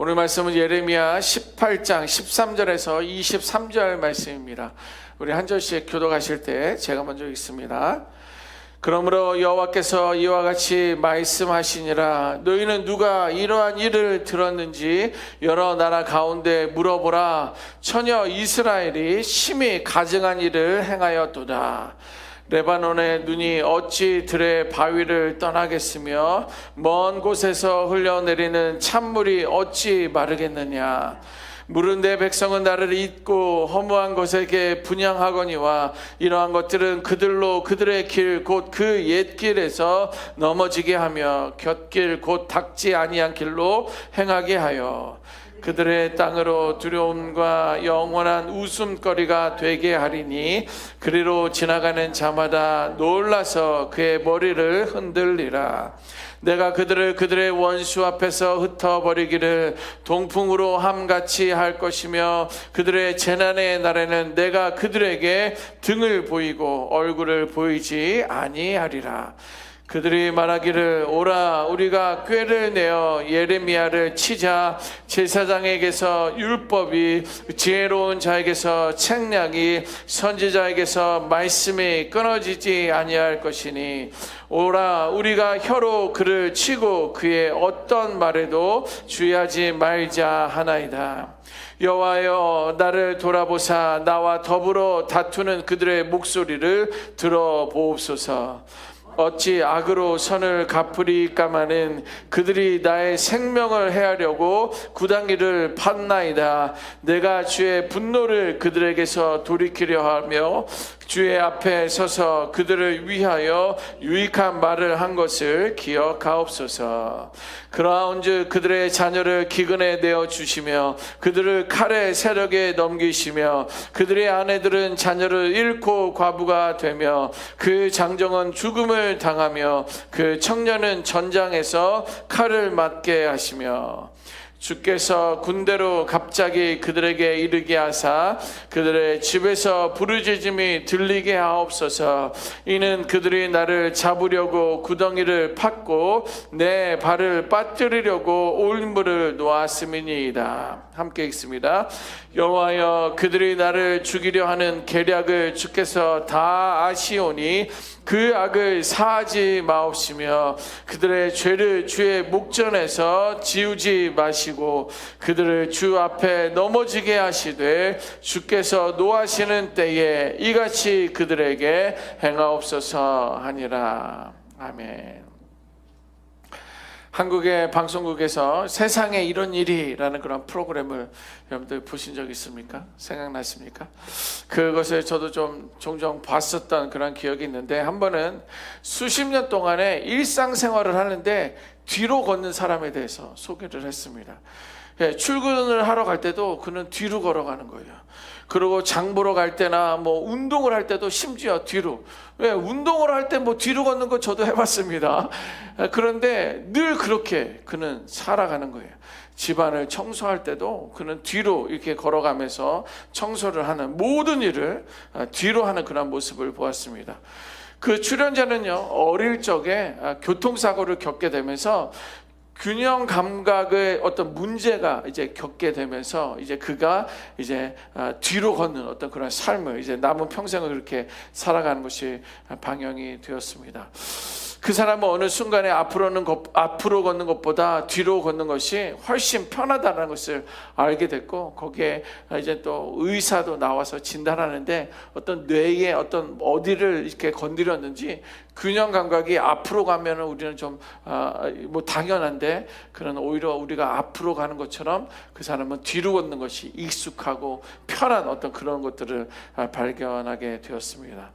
오늘 말씀은 예레미야 18장 13절에서 23절 말씀입니다. 우리 한 절씩 교독하실 때 제가 먼저 읽습니다. 그러므로 여호와께서 이와 같이 말씀하시니라. 너희는 누가 이러한 일을 들었는지 여러 나라 가운데 물어보라. 처녀 이스라엘이 심히 가증한 일을 행하였도다. 레바논의 눈이 어찌 들의 바위를 떠나겠으며 먼 곳에서 흘러내리는 찬물이 어찌 마르겠느냐. 물은 내 백성은 나를 잊고 허무한 것에게 분향하거니와 이러한 것들은 그들로 그들의 길 곧 그 옛길에서 넘어지게 하며 곁길 곧 닦지 아니한 길로 행하게 하여 그들의 땅으로 두려움과 영원한 웃음거리가 되게 하리니 그리로 지나가는 자마다 놀라서 그의 머리를 흔들리라. 내가 그들을 그들의 원수 앞에서 흩어버리기를 동풍으로 함같이 할 것이며 그들의 재난의 날에는 내가 그들에게 등을 보이고 얼굴을 보이지 아니하리라. 그들이 말하기를 오라 우리가 꾀를 내어 예레미야를 치자. 제사장에게서 율법이 지혜로운 자에게서 책략이 선지자에게서 말씀이 끊어지지 아니할 것이니 오라 우리가 혀로 그를 치고 그의 어떤 말에도 주의하지 말자 하나이다. 여호와여 나를 돌아보사 나와 더불어 다투는 그들의 목소리를 들어보옵소서. 어찌 악으로 선을 갚으리까마는 그들이 나의 생명을 해하려고 구덩이를 팠나이다. 내가 주의 분노를 그들에게서 돌이키려 하며 주의 앞에 서서 그들을 위하여 유익한 말을 한 것을 기억하옵소서. 그러한즉 그들의 자녀를 기근에 내어 주시며 그들을 칼의 세력에 넘기시며 그들의 아내들은 자녀를 잃고 과부가 되며 그 장정은 죽음을 당하며 그 청년은 전장에서 칼을 맞게 하시며 주께서 군대로 갑자기 그들에게 이르게 하사 그들의 집에서 부르짖음이 들리게 하옵소서. 이는 그들이 나를 잡으려고 구덩이를 팠고 내 발을 빠뜨리려고 올무를 놓았음이니이다. 함께 읽습니다. 여호와여 그들이 나를 죽이려 하는 계략을 주께서 다 아시오니 그 악을 사하지 마옵시며 그들의 죄를 주의 목전에서 지우지 마시고 그들을 주 앞에 넘어지게 하시되 주께서 노하시는 때에 이같이 그들에게 행하옵소서 하니라. 아멘. 한국의 방송국에서 세상에 이런 일이라는 그런 프로그램을 여러분들 보신 적 있습니까? 생각나십니까? 그것을 저도 좀 종종 봤었던 그런 기억이 있는데 한 번은 수십 년 동안에 일상생활을 하는데 뒤로 걷는 사람에 대해서 소개를 했습니다. 출근을 하러 갈 때도 그는 뒤로 걸어가는 거예요. 그리고 장 보러 갈 때나 뭐 운동을 할 때도 심지어 뒤로. 왜 운동을 할 때 뭐 뒤로 걷는 거 저도 해봤습니다. 그런데 늘 그렇게 그는 살아가는 거예요. 집안을 청소할 때도 그는 뒤로 이렇게 걸어가면서 청소를 하는 모든 일을 뒤로 하는 그런 모습을 보았습니다. 그 출연자는요 어릴 적에 교통사고를 겪게 되면서 균형 감각의 어떤 문제가 이제 겪게 되면서 이제 그가 이제 뒤로 걷는 어떤 그런 삶을 이제 남은 평생을 그렇게 살아가는 것이 방영이 되었습니다. 그 사람은 어느 순간에 앞으로 걷는 것보다 뒤로 걷는 것이 훨씬 편하다는 것을 알게 됐고 거기에 이제 또 의사도 나와서 진단하는데 어떤 뇌에 어떤 어디를 이렇게 건드렸는지 균형 감각이 앞으로 가면은 우리는 좀 뭐 당연한데 그런 오히려 우리가 앞으로 가는 것처럼 그 사람은 뒤로 걷는 것이 익숙하고 편한 어떤 그런 것들을 발견하게 되었습니다.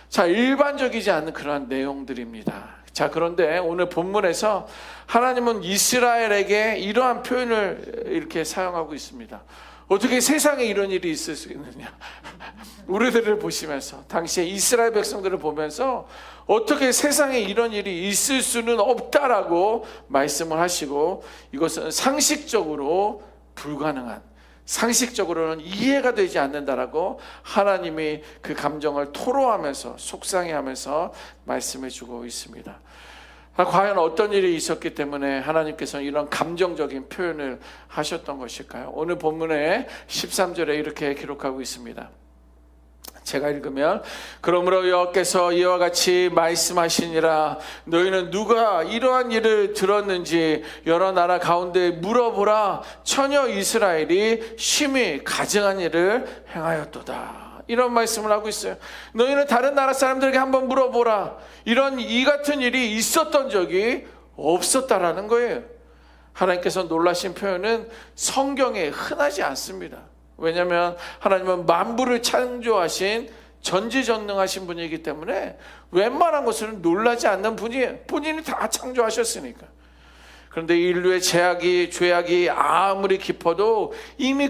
자, 일반적이지 않은 그러한 내용들입니다. 자, 그런데 오늘 본문에서 하나님은 이스라엘에게 이러한 표현을 이렇게 사용하고 있습니다. 어떻게 세상에 이런 일이 있을 수 있느냐. 우리들을 보시면서 당시에 이스라엘 백성들을 보면서 어떻게 세상에 이런 일이 있을 수는 없다라고 말씀을 하시고 이것은 상식적으로 불가능한 상식적으로는 이해가 되지 않는다라고 하나님이 그 감정을 토로하면서 속상해하면서 말씀해 주고 있습니다. 과연 어떤 일이 있었기 때문에 하나님께서는 이런 감정적인 표현을 하셨던 것일까요? 오늘 본문의 13절에 이렇게 기록하고 있습니다. 제가 읽으면, 그러므로 여호와께서 이와 같이 말씀하시니라. 너희는 누가 이러한 일을 들었는지 여러 나라 가운데 물어보라. 처녀 이스라엘이 심히 가증한 일을 행하였도다. 이런 말씀을 하고 있어요. 너희는 다른 나라 사람들에게 한번 물어보라. 이 같은 일이 있었던 적이 없었다라는 거예요. 하나님께서 놀라신 표현은 성경에 흔하지 않습니다. 왜냐하면 하나님은 만물을 창조하신 전지전능하신 분이기 때문에 웬만한 것은 놀라지 않는 분이에요. 본인이 다 창조하셨으니까. 그런데 인류의 죄악이 아무리 깊어도 이미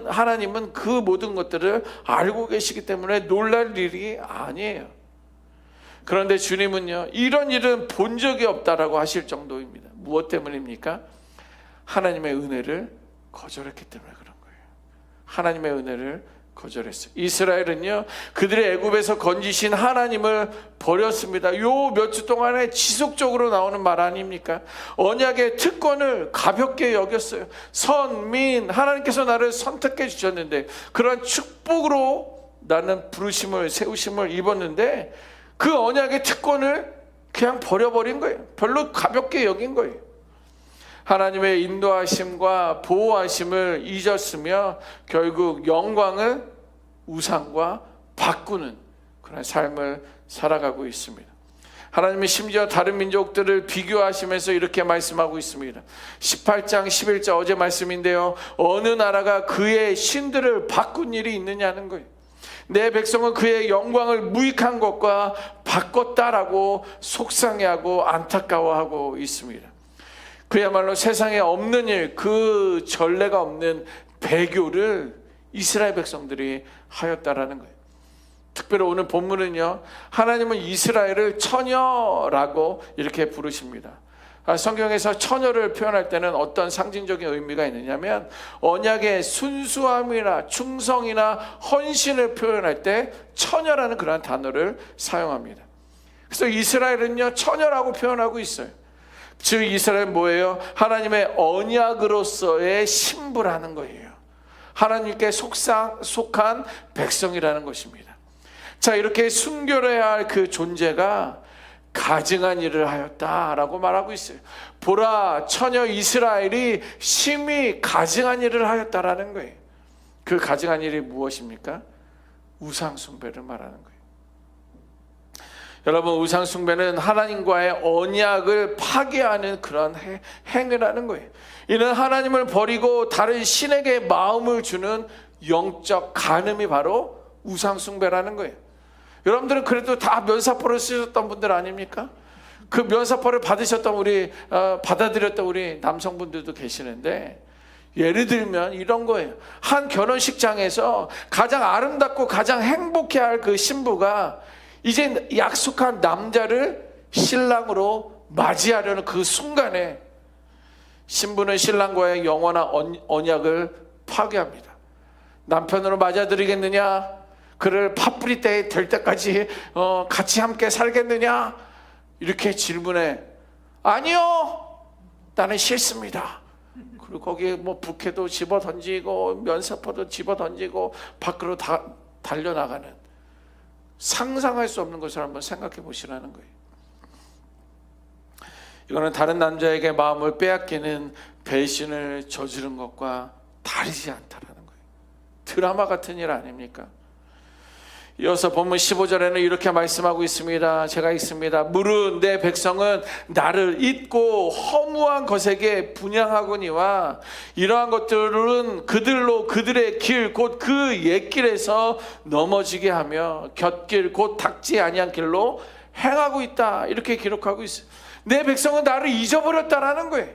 하나님은 그 모든 것들을 알고 계시기 때문에 놀랄 일이 아니에요. 그런데 주님은요, 이런 일은 본 적이 없다라고 하실 정도입니다. 무엇 때문입니까? 하나님의 은혜를 거절했기 때문에 그런 거예요. 하나님의 은혜를 거절했어요. 이스라엘은요, 그들의 애굽에서 건지신 하나님을 버렸습니다. 요 몇 주 동안에 지속적으로 나오는 말 아닙니까? 언약의 특권을 가볍게 여겼어요. 민, 하나님께서 나를 선택해 주셨는데, 그런 축복으로 나는 세우심을 입었는데, 그 언약의 특권을 그냥 버려버린 거예요. 별로 가볍게 여긴 거예요. 하나님의 인도하심과 보호하심을 잊었으며 결국 영광을 우상과 바꾸는 그런 삶을 살아가고 있습니다. 하나님은 심지어 다른 민족들을 비교하시면서 이렇게 말씀하고 있습니다. 18장 11절 어제 말씀인데요, 어느 나라가 그의 신들을 바꾼 일이 있느냐는 거예요. 내 백성은 그의 영광을 무익한 것과 바꿨다라고 속상해하고 안타까워하고 있습니다. 그야말로 세상에 없는 일, 그 전례가 없는 배교를 이스라엘 백성들이 하였다라는 거예요. 특별히 오늘 본문은요, 하나님은 이스라엘을 처녀라고 이렇게 부르십니다. 성경에서 처녀를 표현할 때는 어떤 상징적인 의미가 있느냐면, 언약의 순수함이나 충성이나 헌신을 표현할 때 처녀라는 그런 단어를 사용합니다. 그래서 이스라엘은요, 처녀라고 표현하고 있어요. 즉 이스라엘은 뭐예요? 하나님의 언약으로서의 신부라는 거예요. 하나님께 속한 백성이라는 것입니다. 자, 이렇게 순결해야 할 그 존재가 가증한 일을 하였다라고 말하고 있어요. 보라, 처녀 이스라엘이 심히 가증한 일을 하였다라는 거예요. 그 가증한 일이 무엇입니까? 우상 숭배를 말하는 거예요. 여러분, 우상 숭배는 하나님과의 언약을 파괴하는 그런 행위를 하는 거예요. 이는 하나님을 버리고 다른 신에게 마음을 주는 영적 간음이 바로 우상 숭배라는 거예요. 여러분들은 그래도 다 면사포를 쓰셨던 분들 아닙니까? 그 면사포를 받아들였던 우리 남성분들도 계시는데, 예를 들면 이런 거예요. 한 결혼식장에서 가장 아름답고 가장 행복해할 그 신부가 이제 약속한 남자를 신랑으로 맞이하려는 그 순간에 신부는 신랑과의 영원한 언약을 파괴합니다. 남편으로 맞아들이겠느냐? 그를 파뿌리 때 될 때까지 같이 함께 살겠느냐? 이렇게 질문해. 아니요, 나는 싫습니다. 그리고 거기에 부케도 집어 던지고 면사포도 집어 던지고 밖으로 다 달려나가는, 상상할 수 없는 것을 한번 생각해 보시라는 거예요. 이거는 다른 남자에게 마음을 빼앗기는 배신을 저지른 것과 다르지 않다라는 거예요. 드라마 같은 일 아닙니까? 이어서 본문 15절에는 이렇게 말씀하고 있습니다. 제가 읽습니다. 무릇 내 백성은 나를 잊고 허무한 것에게 분향하거니와 이러한 것들은 그들로 그들의 길 곧 그 옛길에서 넘어지게 하며 곁길 곧 닦지 아니한 길로 행하고 있다. 이렇게 기록하고 있어요. 내 백성은 나를 잊어버렸다라는 거예요.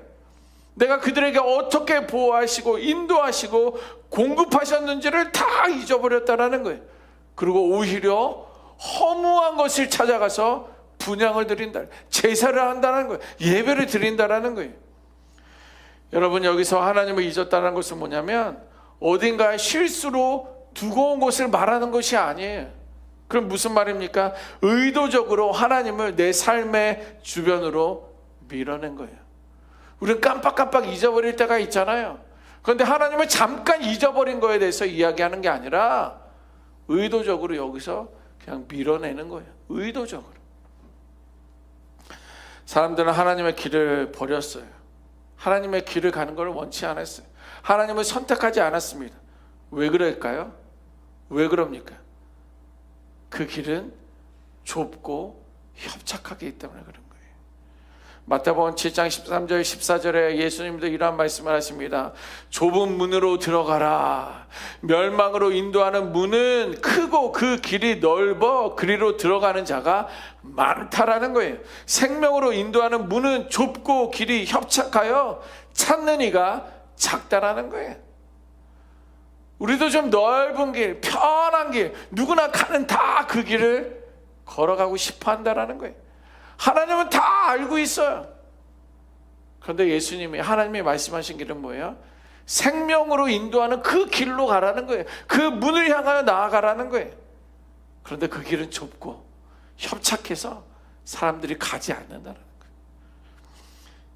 내가 그들에게 어떻게 보호하시고 인도하시고 공급하셨는지를 다 잊어버렸다라는 거예요. 그리고 오히려 허무한 것을 찾아가서 분향을 드린다, 제사를 한다는 거예요. 예배를 드린다라는 거예요. 여러분, 여기서 하나님을 잊었다는 것은 뭐냐면 어딘가에 실수로 두고 온 것을 말하는 것이 아니에요. 그럼 무슨 말입니까? 의도적으로 하나님을 내 삶의 주변으로 밀어낸 거예요. 우리는 깜빡깜빡 잊어버릴 때가 있잖아요. 그런데 하나님은 잠깐 잊어버린 거에 대해서 이야기하는 게 아니라 의도적으로 여기서 그냥 밀어내는 거예요. 의도적으로. 사람들은 하나님의 길을 버렸어요. 하나님의 길을 가는 걸 원치 않았어요. 하나님을 선택하지 않았습니다. 왜 그럴까요? 왜 그럽니까? 그 길은 좁고 협착하기 때문에 그런 거예요. 마태복음 7장 13절 14절에 예수님도 이러한 말씀을 하십니다. 좁은 문으로 들어가라. 멸망으로 인도하는 문은 크고 그 길이 넓어 그리로 들어가는 자가 많다라는 거예요. 생명으로 인도하는 문은 좁고 길이 협착하여 찾는 이가 작다라는 거예요. 우리도 좀 넓은 길, 편한 길, 누구나 가는 다 그 길을 걸어가고 싶어 한다라는 거예요. 하나님은 다 알고 있어요. 그런데 예수님이, 하나님이 말씀하신 길은 뭐예요? 생명으로 인도하는 그 길로 가라는 거예요. 그 문을 향하여 나아가라는 거예요. 그런데 그 길은 좁고 협착해서 사람들이 가지 않는다는 거예요.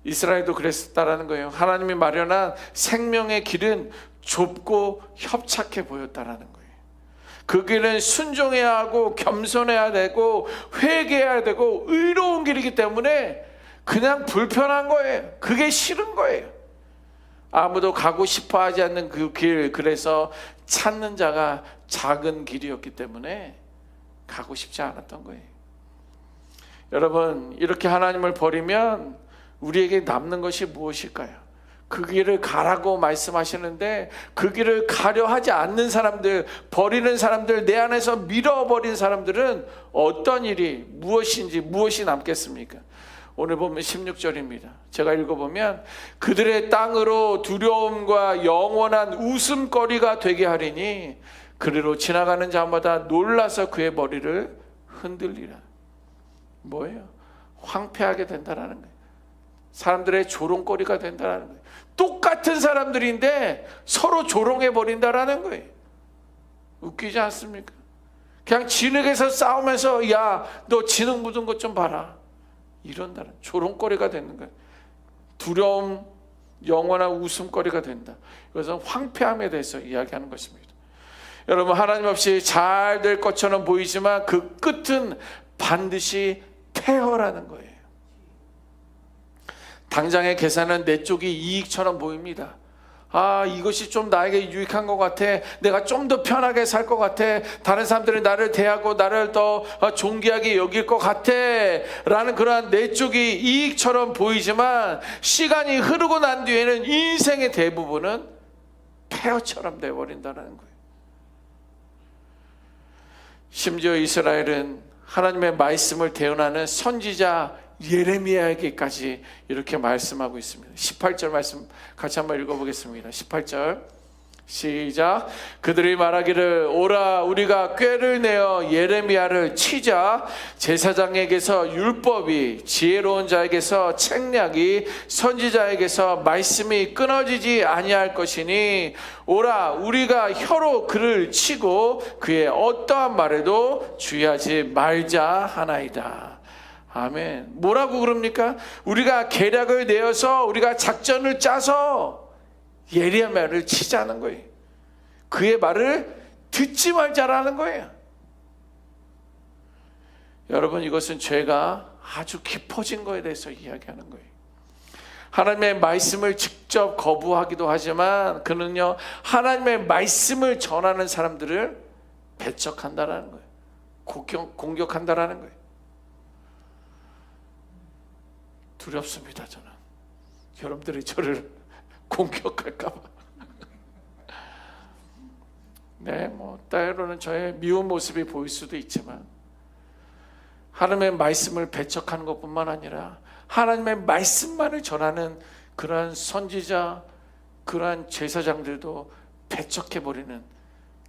이스라엘도 그랬다라는 거예요. 하나님이 마련한 생명의 길은 좁고 협착해 보였다라는 거예요. 그 길은 순종해야 하고 겸손해야 되고 회개해야 되고 의로운 길이기 때문에 그냥 불편한 거예요. 그게 싫은 거예요. 아무도 가고 싶어 하지 않는 그 길, 그래서 찾는 자가 작은 길이었기 때문에 가고 싶지 않았던 거예요. 여러분, 이렇게 하나님을 버리면 우리에게 남는 것이 무엇일까요? 그 길을 가라고 말씀하시는데 그 길을 가려 하지 않는 사람들, 버리는 사람들, 내 안에서 밀어버린 사람들은 어떤 일이, 무엇이 남겠습니까? 오늘 보면 16절입니다. 제가 읽어보면 그들의 땅으로 두려움과 영원한 웃음거리가 되게 하리니 그리로 지나가는 자마다 놀라서 그의 머리를 흔들리라. 뭐예요? 황폐하게 된다라는 거예요. 사람들의 조롱거리가 된다라는 거예요. 똑같은 사람들인데 서로 조롱해 버린다라는 거예요. 웃기지 않습니까? 그냥 진흙에서 싸우면서 야, 너 진흙 묻은 것 좀 봐라. 이런다는 조롱거리가 되는 거예요. 두려움, 영원한 웃음거리가 된다. 이것은 황폐함에 대해서 이야기하는 것입니다. 여러분, 하나님 없이 잘 될 것처럼 보이지만 그 끝은 반드시 폐허라는 거예요. 당장의 계산은 내 쪽이 이익처럼 보입니다. 아, 이것이 좀 나에게 유익한 것 같아. 내가 좀 더 편하게 살 것 같아. 다른 사람들이 나를 대하고 나를 더 존귀하게 여길 것 같아 라는 그러한 내 쪽이 이익처럼 보이지만 시간이 흐르고 난 뒤에는 인생의 대부분은 폐허처럼 돼버린다는 거예요. 심지어 이스라엘은 하나님의 말씀을 대언하는 선지자 예레미야에게까지 이렇게 말씀하고 있습니다. 18절 말씀 같이 한번 읽어보겠습니다. 18절 시작. 그들이 말하기를 오라 우리가 꾀를 내어 예레미야를 치자. 제사장에게서 율법이, 지혜로운 자에게서 책략이, 선지자에게서 말씀이 끊어지지 아니할 것이니 오라 우리가 혀로 그를 치고 그의 어떠한 말에도 주의하지 말자 하나이다. 아멘. 뭐라고 그럽니까? 우리가 계략을 내어서 우리가 작전을 짜서 예레미야를 치자는 거예요. 그의 말을 듣지 말자라는 거예요. 여러분, 이것은 죄가 아주 깊어진 거에 대해서 이야기하는 거예요. 하나님의 말씀을 직접 거부하기도 하지만 그는요, 하나님의 말씀을 전하는 사람들을 배척한다라는 거예요. 공격한다라는 거예요. 두렵습니다. 저는 여러분들이 저를 공격할까 봐. 네, 뭐 때로는 저의 미운 모습이 보일 수도 있지만 하나님의 말씀을 배척하는 것뿐만 아니라 하나님의 말씀만을 전하는 그러한 선지자, 그러한 제사장들도 배척해버리는,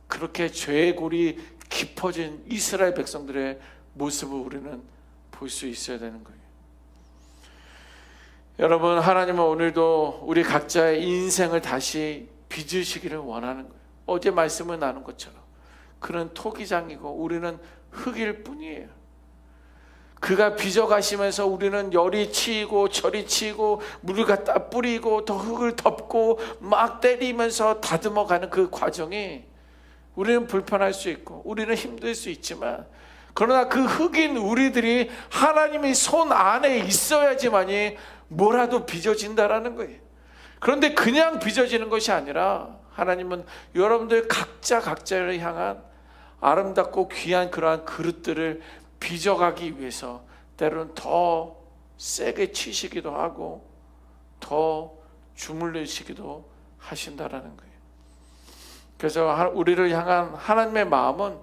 그렇게 죄의 골이 깊어진 이스라엘 백성들의 모습을 우리는 볼 수 있어야 되는 거예요. 여러분, 하나님은 오늘도 우리 각자의 인생을 다시 빚으시기를 원하는 거예요. 어제 말씀을 나눈 것처럼 그는 토기장이고 우리는 흙일 뿐이에요. 그가 빚어가시면서 우리는 열이 치이고 절이 치이고 물을 갖다 뿌리고 더 흙을 덮고 막 때리면서 다듬어가는 그 과정이 우리는 불편할 수 있고 우리는 힘들 수 있지만, 그러나 그 흙인 우리들이 하나님의 손 안에 있어야지만이 뭐라도 빚어진다라는 거예요. 그런데 그냥 빚어지는 것이 아니라 하나님은 여러분들 각자를 향한 아름답고 귀한 그러한 그릇들을 빚어가기 위해서 때로는 더 세게 치시기도 하고 더 주물르시기도 하신다라는 거예요. 그래서 우리를 향한 하나님의 마음은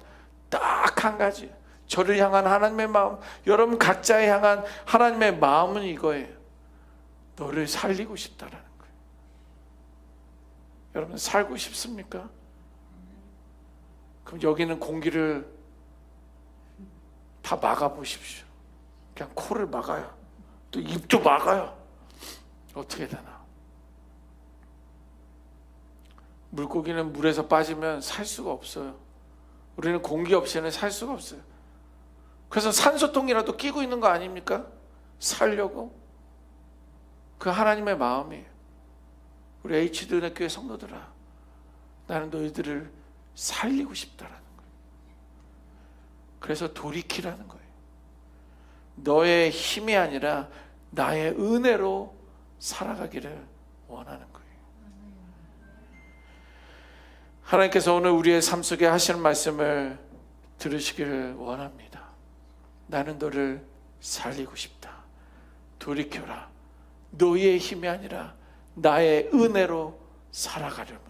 딱 한 가지, 저를 향한 하나님의 마음, 여러분 각자에 향한 하나님의 마음은 이거예요. 너를 살리고 싶다라는 거예요. 여러분 살고 싶습니까? 그럼 여기는 공기를 다 막아보십시오. 그냥 코를 막아요. 또 입도 막아요. 어떻게 되나? 물고기는 물에서 빠지면 살 수가 없어요. 우리는 공기 없이는 살 수가 없어요. 그래서 산소통이라도 끼고 있는 거 아닙니까? 살려고. 그 하나님의 마음이에요. 우리 H드은혜 교회 성도들아, 나는 너희들을 살리고 싶다라는 거예요. 그래서 돌이키라는 거예요. 너의 힘이 아니라 나의 은혜로 살아가기를 원하는 거예요. 하나님께서 오늘 우리의 삶 속에 하시는 말씀을 들으시기를 원합니다. 나는 너를 살리고 싶다. 돌이켜라. 너의 힘이 아니라 나의 은혜로 살아가려면.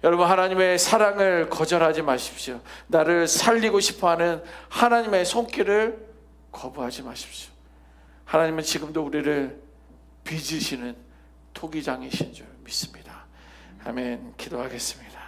여러분 하나님의 사랑을 거절하지 마십시오. 나를 살리고 싶어하는 하나님의 손길을 거부하지 마십시오. 하나님은 지금도 우리를 빚으시는 토기장이신 줄 믿습니다. 아멘. 기도하겠습니다.